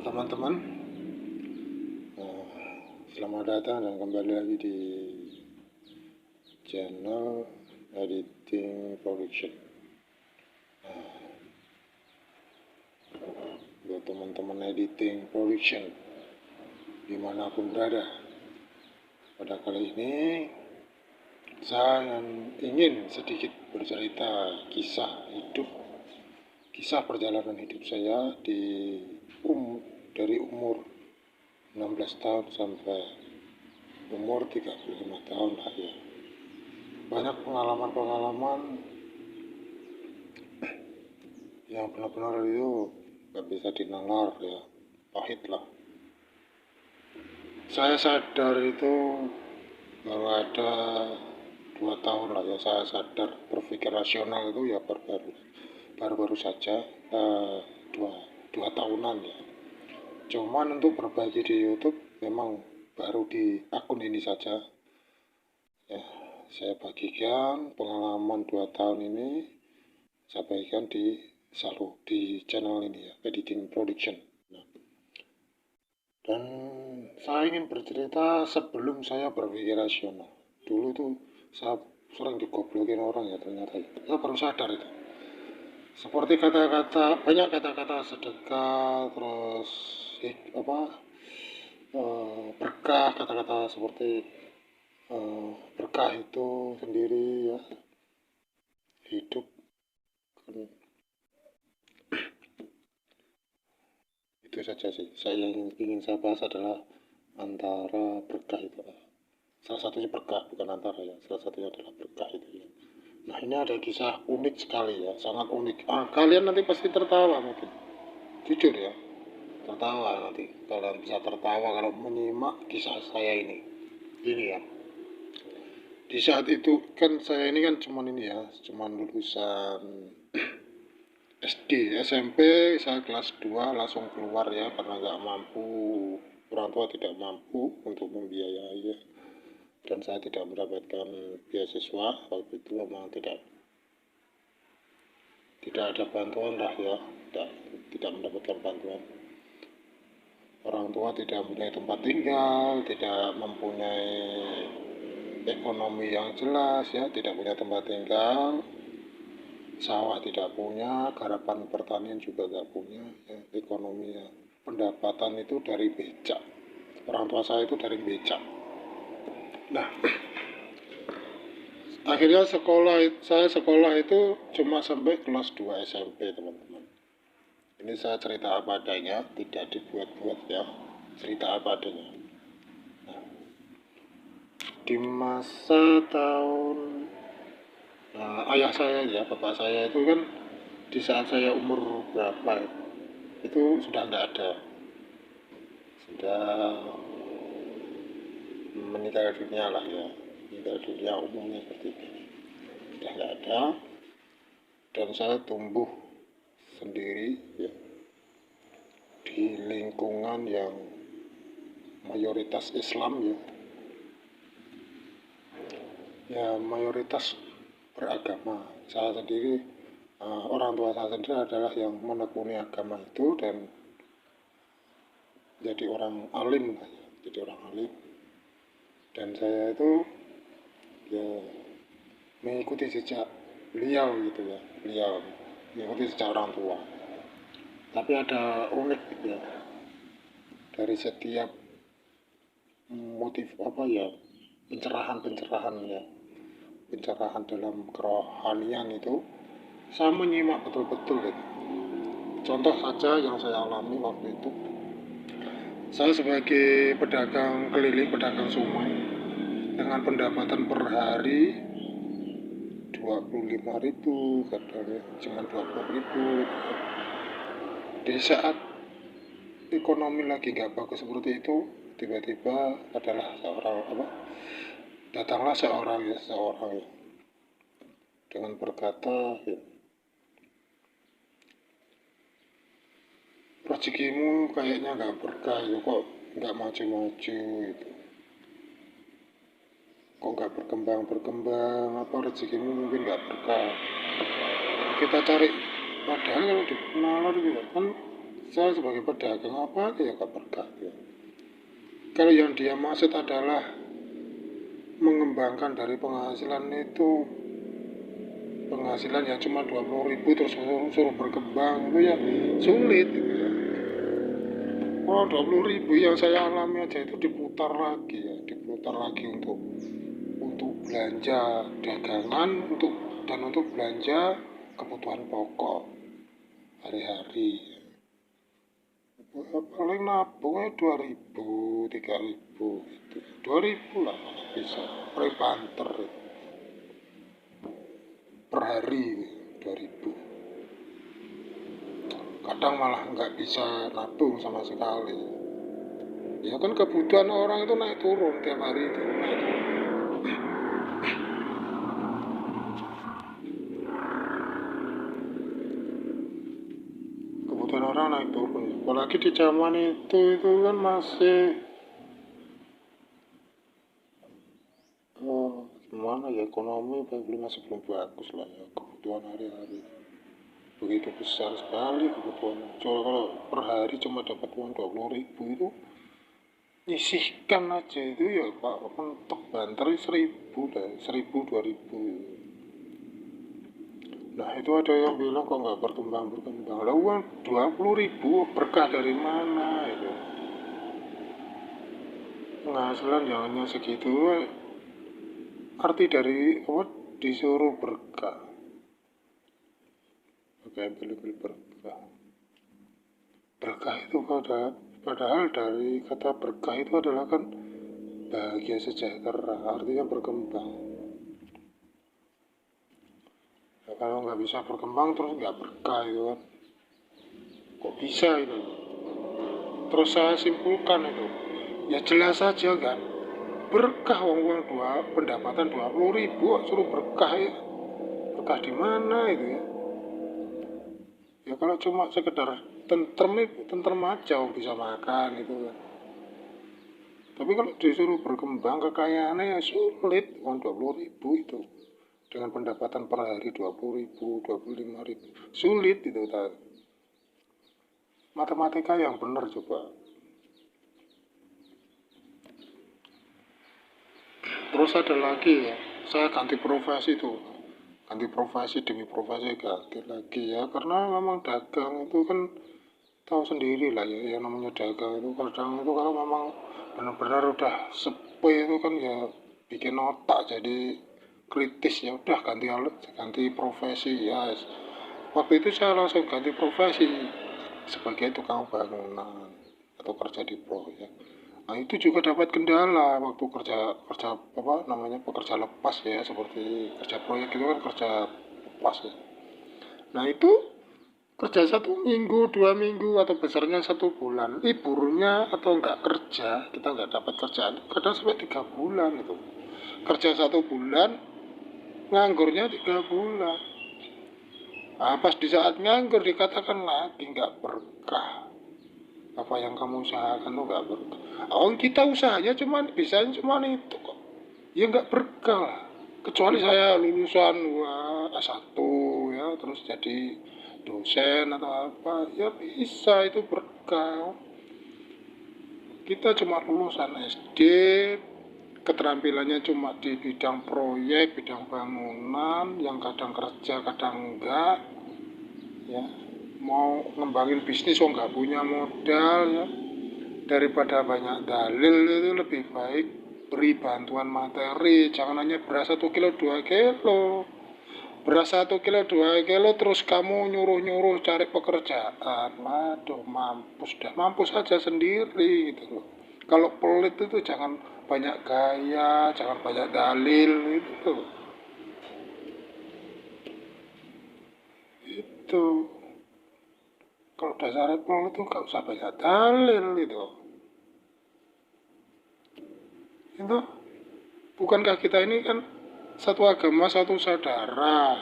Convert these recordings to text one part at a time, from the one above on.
teman-teman, selamat datang dan kembali lagi di channel Editing Production. Buat teman-teman Editing Production dimanapun berada, pada kali ini saya ingin sedikit bercerita kisah perjalanan hidup saya dari umur 16 tahun sampai umur 35 tahun lah ya. Banyak pengalaman-pengalaman yang benar-benar itu gak bisa dinalar ya, pahit lah. Saya sadar itu baru ada 2 tahun lah ya, saya sadar berpikir rasional itu ya baru saja dua tahunan ya. Cuman untuk berbagi di YouTube memang baru di akun ini saja ya. Saya bagikan pengalaman 2 tahun ini, saya bagikan di channel ini ya, Editing Production. Dan saya ingin bercerita sebelum saya berpikir rasional. Dulu tuh saya sering digoblokin orang ya, ternyata saya baru sadar itu. Seperti banyak kata-kata sedekah, terus berkah, kata-kata seperti berkah itu sendiri ya, hidup kan. Itu saja sih saya ingin saya bahas adalah antara berkah itu, salah satunya berkah, bukan antara ya, salah satunya adalah berkah itu ya. Nah, ini ada kisah unik sekali ya, sangat unik. Kalian nanti pasti tertawa mungkin, jujur ya, tertawa nanti. Kalian bisa tertawa kalau menyimak kisah saya ini ya. Di saat itu kan saya ini kan cuman lulusan SD, SMP, saya kelas 2 langsung keluar ya, karena nggak mampu, orang tua tidak mampu untuk membiayai ya. Dan saya tidak mendapatkan beasiswa waktu itu, memang tidak ada bantuan lah ya, tidak mendapatkan bantuan. Orang tua tidak mempunyai tempat tinggal, tidak mempunyai ekonomi yang jelas ya, tidak punya tempat tinggal, sawah tidak punya, garapan pertanian juga tidak punya ya, ekonomi ya. Pendapatan itu dari becak, orang tua saya itu dari becak. Nah, akhirnya saya sekolah itu cuma sampai kelas 2 SMP teman-teman. Ini saya cerita apa adanya, tidak dibuat-buat ya, cerita apa adanya. Nah, di masa tahun ayah saya ya, bapak saya itu kan di saat saya umur berapa itu sudah tidak ada, sudah meninggal dunia lah ya, meninggal dunia umumnya seperti itu, sudah tidak ada. Dan saya tumbuh sendiri ya, di lingkungan yang mayoritas Islam ya, mayoritas beragama. Saya sendiri, orang tua saya sendiri adalah yang menekuni agama itu dan jadi orang alim lah ya, jadi orang alim. Dan saya itu ya mengikuti jejak beliau gitu ya, beliau mengikuti jejak orang tua. Tapi ada unik gitu ya, dari setiap motif pencerahan dalam kerohanian itu saya menyimak betul-betul gitu. Contoh saja yang saya alami waktu itu, saya sebagai pedagang keliling, pedagang somai dengan pendapatan per hari 25.000, kadang cuma 20.000. Di saat ekonomi lagi nggak bagus seperti itu, tiba-tiba datanglah seorang dengan berkata ya, rezekimu kayaknya nggak berkah itu, kok nggak maju-maju itu, kok nggak berkembang, apa rezekimu mungkin nggak berkah. Kita cari, padahal kalau di nalar gitu kan Saya sebagai pedagang apa aja ya gak berkah ya. Kalau yang dia maksud adalah mengembangkan dari penghasilan itu, penghasilan yang cuma 20.000 terus suruh berkembang itu ya sulit gitu ya. Kalau 20.000 yang saya alami aja itu diputar lagi ya, diputar lagi untuk belanja dagangan, untuk belanja kebutuhan pokok hari-hari. Paling nabungnya 2.000, 3.000 gitu. 2.000 lah bisa, paling banter per hari 2.000. Kadang malah nggak bisa nabung sama sekali. Ya kan kebutuhan orang itu naik turun tiap hari itu naik turun. Kebutuhan orang naik turun. Apalagi di zaman itu kan masih gimana ya, ekonomi masih belum bagus lah ya, kebutuhan hari-hari begitu besar sekali kebutuhan. Coba kalau per hari cuma dapat uang 20.000 itu nyisihkan aja itu ya pak, mentok banter 1.000 lah, 1.000 2.000. Nah itu ada yang bilang kok nggak berkembang lah, uang 20.000 berkah dari mana itu, penghasilan yang hanya segitu, arti dari apa disuruh berkah, pakai beli berkah. Berkah itu padahal dari kata berkah itu adalah kan bahagia, sejahtera, artinya berkembang. Ya, kalau nggak bisa berkembang terus nggak berkah itu kan, kok bisa itu. Terus saya simpulkan itu, ya jelas saja kan berkah, uang pendapatan 20.000 suruh berkah ya. Berkah di mana itu ya? Ya kalau cuma sekedar tentrem aja bisa makan itu kan. Tapi kalau disuruh berkembang kekayaannya ya sulit, uang 20.000 itu dengan pendapatan per hari 20.000, 25.000 sulit itu. Matematika yang benar coba. Terus ada lagi ya, saya ganti profesi tuh, ganti profesi demi profesi, ganti lagi ya, karena memang dagang itu kan tahu sendiri lah ya, yang namanya dagang itu kadang itu kalau memang benar-benar udah sepi itu kan ya bikin otak jadi kritis, ya udah ganti profesi ya. Waktu itu saya langsung ganti profesi sebagai tukang bangunan atau kerja di proyek. Nah itu juga dapat kendala waktu kerja kerja apa namanya, pekerja lepas ya, seperti kerja proyek itu kan kerja lepas ya. Nah itu kerja 1 minggu 2 minggu atau besarnya 1 bulan, liburnya atau nggak kerja, kita nggak dapat kerjaan kadang sampai 3 bulan itu. Kerja 1 bulan, nganggurnya 3 bulan. Nah, pas di saat nganggur dikatakan lagi nggak berkah, apa yang kamu usahakan tuh nggak berkah. Oh kita usahanya cuma itu kok, ya nggak berkah lah. Kecuali saya lulusan S1 ya, terus jadi dosen atau apa ya bisa itu berkah. Kita cuma lulusan SD, keterampilannya cuma di bidang proyek, bidang bangunan, yang kadang kerja kadang enggak ya. Mau ngembangin bisnis kok nggak punya modal ya, daripada banyak dalil itu lebih baik beri bantuan materi. Jangan hanya beras 1 kilo 2 kilo, beras 1 kilo 2 kilo terus kamu nyuruh cari pekerjaan. Waduh, mampus saja sendiri gitu loh. Kalau pelit itu jangan banyak gaya, jangan banyak dalil itu. Itu kalau dasar pelit itu gak usah banyak dalil itu. Itu bukankah kita ini kan satu agama, satu saudara.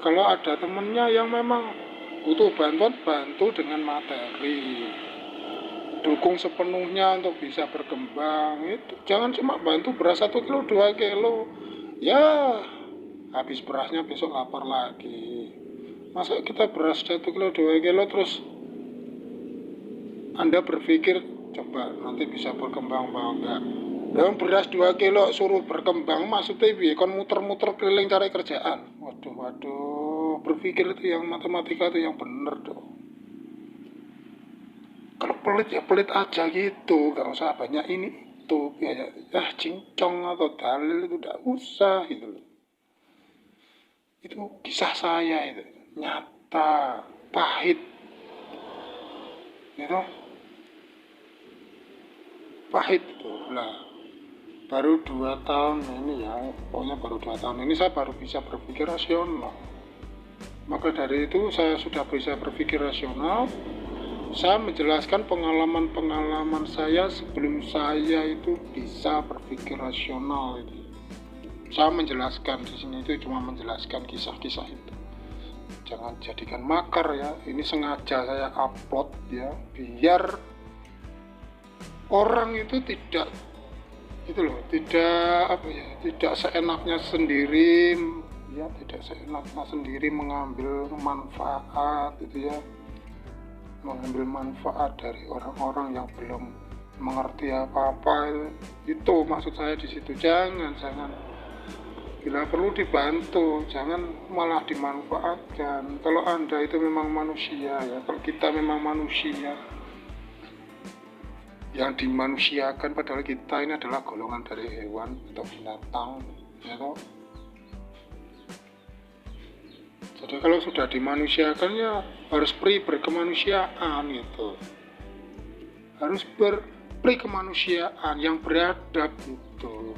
Kalau ada temennya yang memang butuh bantuan, bantu dengan materi, dukung sepenuhnya untuk bisa berkembang. Itu jangan cuma bantu beras 1 kilo 2 kilo ya, habis berasnya besok lapar lagi. Masa kita beras 1 kilo 2 kilo terus Anda berpikir coba nanti bisa berkembang apa enggak. Yang beras 2 kilo suruh berkembang maksudnya piye kon muter-muter keliling cari kerjaan. Waduh, berpikir itu yang matematika itu yang bener tuh. Kalau pelit ya pelit aja gitu, gak usah banyak ini itu kayak cincong atau dalil itu gak usah gitu loh. Itu kisah saya itu nyata, pahit gitu, pahit itu lah. Baru 2 tahun ini ya, pokoknya baru 2 tahun ini saya baru bisa berpikir rasional. Maka dari itu saya sudah bisa berpikir rasional. Saya menjelaskan pengalaman-pengalaman saya sebelum saya itu bisa berpikir rasional itu. Saya menjelaskan di sini itu cuma menjelaskan kisah-kisah itu. Jangan jadikan makar ya. Ini sengaja saya upload ya, biar orang itu tidak itu loh, tidak apa ya, tidak seenaknya sendiri ya, tidak seenaknya sendiri mengambil manfaat itu ya, mengambil manfaat dari orang-orang yang belum mengerti apa-apa itu maksud saya di situ. Jangan bila perlu dibantu, jangan malah dimanfaatkan. Kalau Anda itu memang manusia ya, kalau kita memang manusia yang dimanusiakan, padahal kita ini adalah golongan dari hewan atau binatang ya toh. Jadi kalau sudah dimanusiakan ya harus berkemanusiaan gitu, harus berkemanusiaan yang beradab gitu.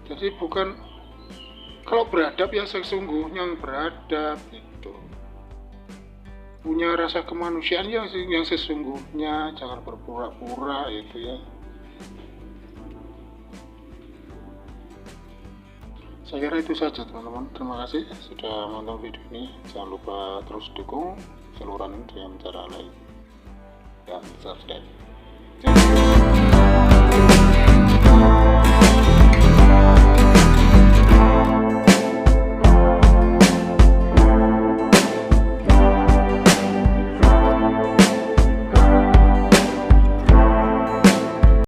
Jadi bukan, kalau beradab ya sesungguhnya yang beradab gitu, punya rasa kemanusiaan yang sesungguhnya, jangan berpura-pura itu ya. Saya kira itu saja teman-teman. Terima kasih sudah menonton video ini. Jangan lupa terus dukung saluran ini dengan cara like dan subscribe.